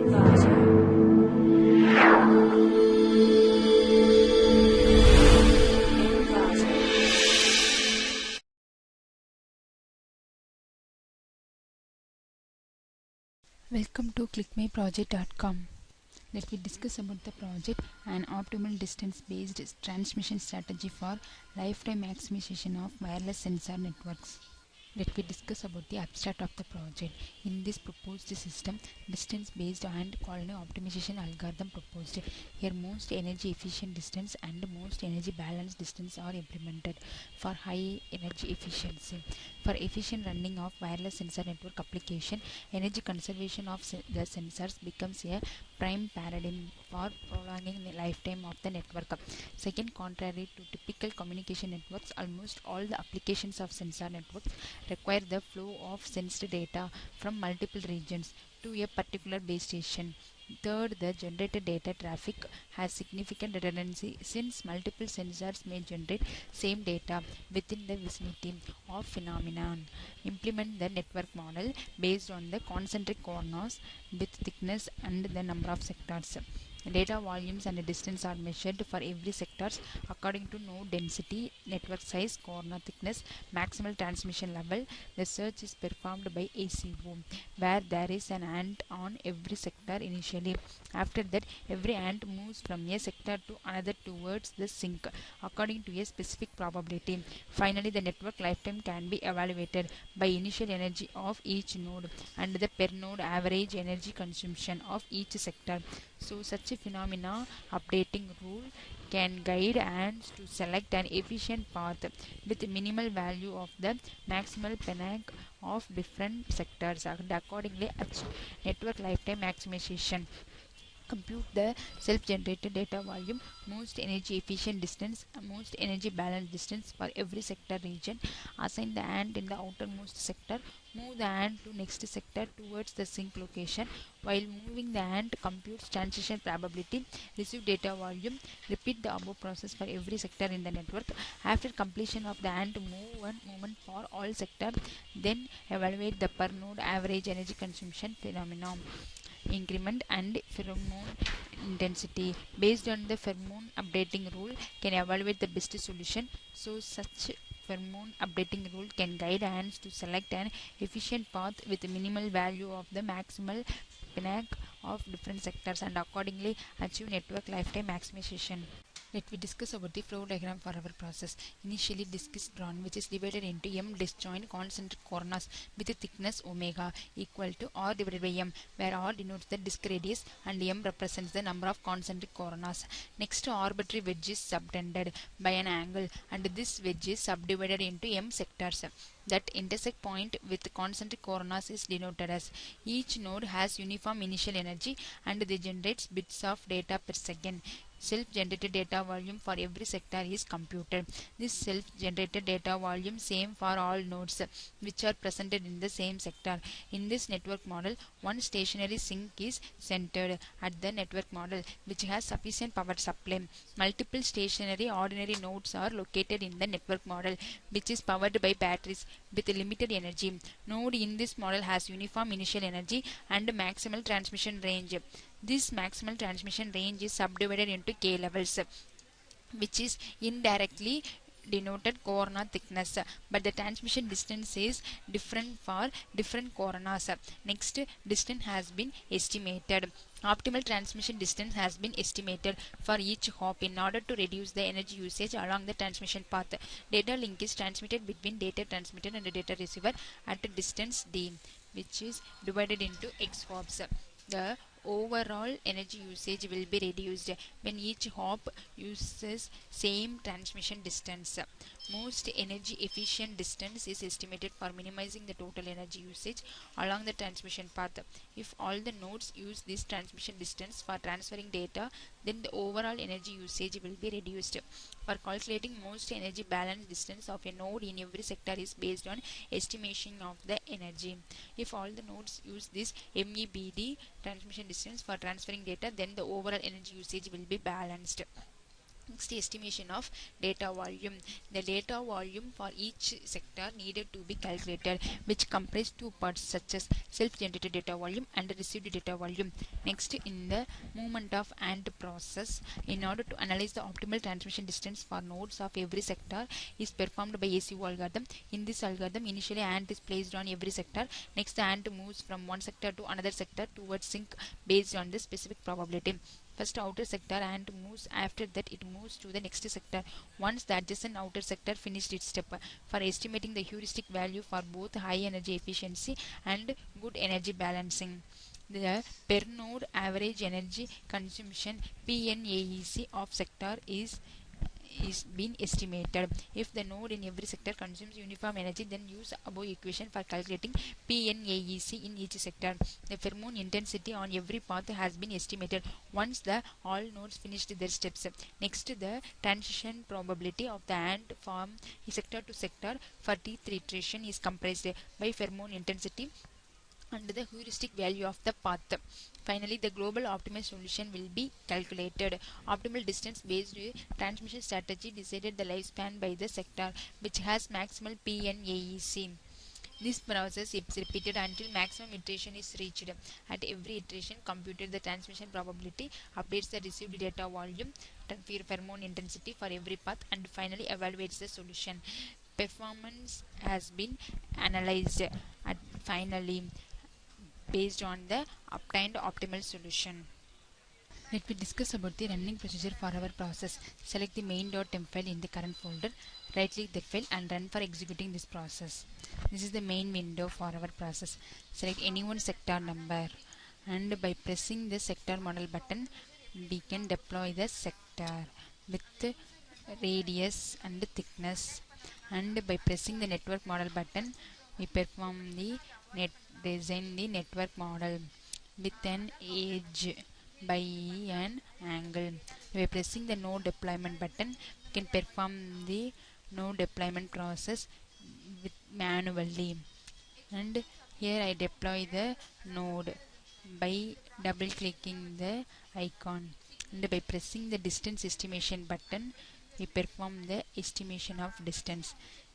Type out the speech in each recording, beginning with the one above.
Welcome to clickmyproject.com. Let me discuss about the project, an optimal distance based transmission strategy for lifetime maximization of wireless sensor networks. Let me discuss about the abstract of the project. In this proposed system, distance-based and colony optimization algorithm proposed. Here, most energy efficient distance and most energy balanced distance are implemented for high energy efficiency. For efficient running of wireless sensor network application, energy conservation of the sensors becomes a prime paradigm for prolonging the lifetime of the network. Second, contrary to typical communication networks, almost all the applications of sensor networks require the flow of sensed data from multiple regions to a particular base station. Third, the generated data traffic has significant redundancy since multiple sensors may generate same data within the vicinity of phenomenon. Implement the network model based on the concentric corners with thickness and the number of sectors. Data volumes and distance are measured for every sectors according to node density, network size, corner thickness, maximal transmission level. The search is performed by ACO, where there is an ant on every sector initially. After that, every ant moves from a sector to another towards the sink according to a specific probability. Finally, the network lifetime can be evaluated by initial energy of each node and the per node average energy consumption of each sector. So such a phenomena updating rule can guide ants to select an efficient path with minimal value of the maximal penank of different sectors and accordingly achieve network lifetime maximization. Compute the self-generated data volume, most energy efficient distance, most energy balanced distance for every sector region. Assign the ant in the outermost sector. Move the ant to next sector towards the sink location. While moving the ant, computes transition probability. Receive data volume. Repeat the above process for every sector in the network. After completion of the ant movement for all sectors, then evaluate the per node average energy consumption phenomenon. Increment and pheromone intensity based on the pheromone updating rule can evaluate the best solution. So such pheromone updating rule can guide ants to select an efficient path with minimal value of the maximal penank of different sectors and accordingly achieve network lifetime maximization. Let me discuss about the flow diagram for our process. Initially, disk is drawn, which is divided into m disjoint concentric corners with a thickness omega equal to r divided by m, where r denotes the disk radius and m represents the number of concentric corners. Next, arbitrary wedge is subtended by an angle, and this wedge is subdivided into m sectors. That intersect point with concentric corners is denoted as. Each node has uniform initial energy and they generates bits of data per second. Self-generated data volume for every sector is computed. This self-generated data volume same for all nodes which are presented in the same sector. In this network model, one stationary sink is centered at the network model which has sufficient power supply. Multiple stationary ordinary nodes are located in the network model which is powered by batteries with limited energy. Node in this model has uniform initial energy and maximal transmission range. This maximal transmission range is subdivided into k levels, which is indirectly denoted corner thickness, but the transmission distance is different for different corners. Next, distance has been estimated. Optimal transmission distance has been estimated for each hop in order to reduce the energy usage along the transmission path. Data link is transmitted between data transmitter and data receiver at a distance d, which is divided into x hops. The overall energy usage will be reduced when each hop uses same transmission distance. Most energy efficient distance is estimated for minimizing the total energy usage along the transmission path. If all the nodes use this transmission distance for transferring data, then the overall energy usage will be reduced. For calculating most energy balance distance of a node in every sector is based on estimation of the energy. If all the nodes use this MEBD transmission distance for transferring data, then the overall energy usage will be balanced. Next, estimation of data volume. The data volume for each sector needed to be calculated, which comprise two parts such as self-generated data volume and received data volume. Next, in the movement of AND process, in order to analyze the optimal transmission distance for nodes of every sector is performed by ACO algorithm. In this algorithm, initially AND is placed on every sector. Next, the AND moves from one sector to another sector towards sync based on the specific probability. First outer sector and moves, after that it moves to the next sector once the adjacent outer sector finished its step. For estimating the heuristic value for both high energy efficiency and good energy balancing, the per node average energy consumption PNAEC of sector is been estimated. If the node in every sector consumes uniform energy, then use above equation for calculating PNAEC in each sector. The pheromone intensity on every path has been estimated once the all nodes finished their steps. Next, the transition probability of the AND from sector to sector for T3 iteration is comprised by pheromone intensity and the heuristic value of the path. Finally, the global optimal solution will be calculated. Optimal distance based transmission strategy decided the lifespan by the sector, which has maximal PNAEC. This process is repeated until maximum iteration is reached. At every iteration, computed the transmission probability, updates the received data volume, pheromone intensity for every path, and finally evaluates the solution. Performance has been analyzed at finally based on the obtained optimal solution. Let me discuss about the running procedure for our process. Select the main.temp file in the current folder, right click that file and run for executing this process. This is the main window for our process. Select any one sector number, and by pressing the sector model button we can deploy the sector with radius and thickness, and by pressing the network model button we perform the design the network model with an edge by an angle. By pressing the node deployment button, we can perform the node deployment process with manually. And here I deploy the node by double clicking the icon, and by pressing the distance estimation button we perform the estimation of distance.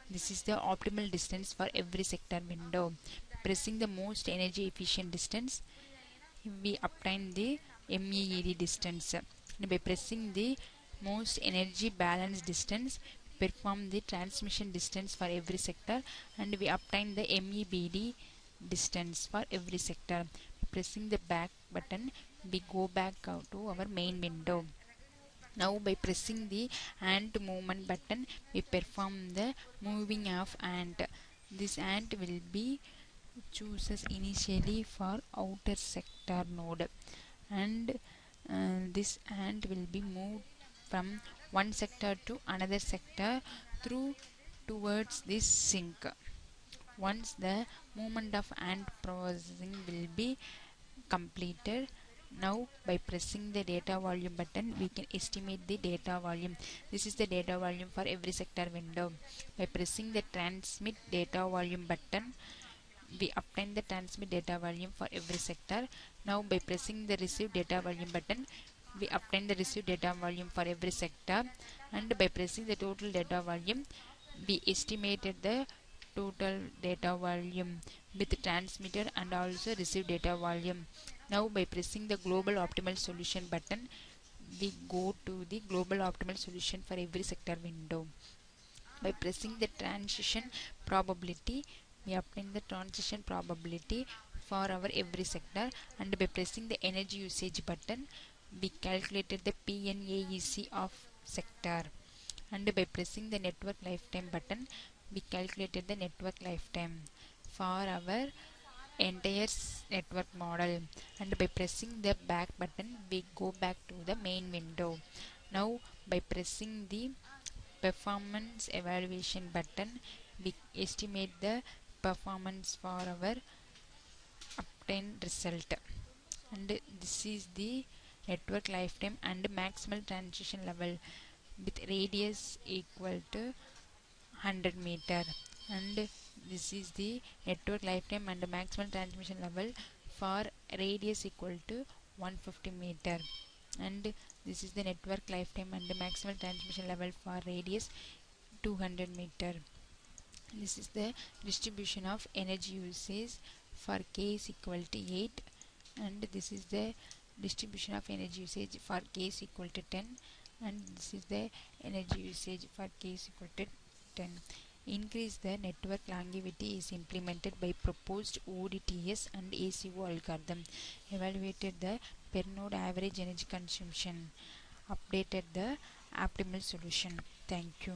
This is the optimal distance for every sector window. Pressing the most energy efficient distance we obtain the MEED distance. And by pressing the most energy balance distance perform the transmission distance for every sector, and we obtain the MEBD distance for every sector. Pressing the back button we go back out to our main window. Now by pressing the ant movement button we perform the moving of ant. This ant will be chooses initially for outer sector node, and this ant will be moved from one sector to another sector through towards this sync. Once the movement of ant processing will be completed, now by pressing the data volume button we can estimate the data volume. This is the data volume for every sector window. By pressing the transmit data volume button we obtain the transmit data volume for every sector. Now by pressing the receive data volume button we obtain the receive data volume for every sector, and by pressing the total data volume we estimated the total data volume with transmitter and also receive data volume. Now by pressing the global optimal solution button we go to the global optimal solution for every sector window. By pressing the transition probability we obtain the transition probability for our every sector, and by pressing the energy usage button we calculated the PNAEC of sector, and by pressing the network lifetime button we calculated the network lifetime for our entire network model, and by pressing the back button we go back to the main window. Now by pressing the performance evaluation button we estimate the performance for our obtained result, and this is the network lifetime and maximal transition level with radius equal to 100 meter, and this is the network lifetime and maximal transmission level for radius equal to 150 meter. and this is the network lifetime and the maximal transmission level for radius 200 meter. This is the distribution of energy usage for k is equal to 8, and this is the distribution of energy usage for k is equal to 10, and this is the energy usage for k is equal to 10. Increase the network longevity is implemented by proposed ODTS and ACO algorithm. Evaluated the per node average energy consumption. Updated the optimal solution. Thank you.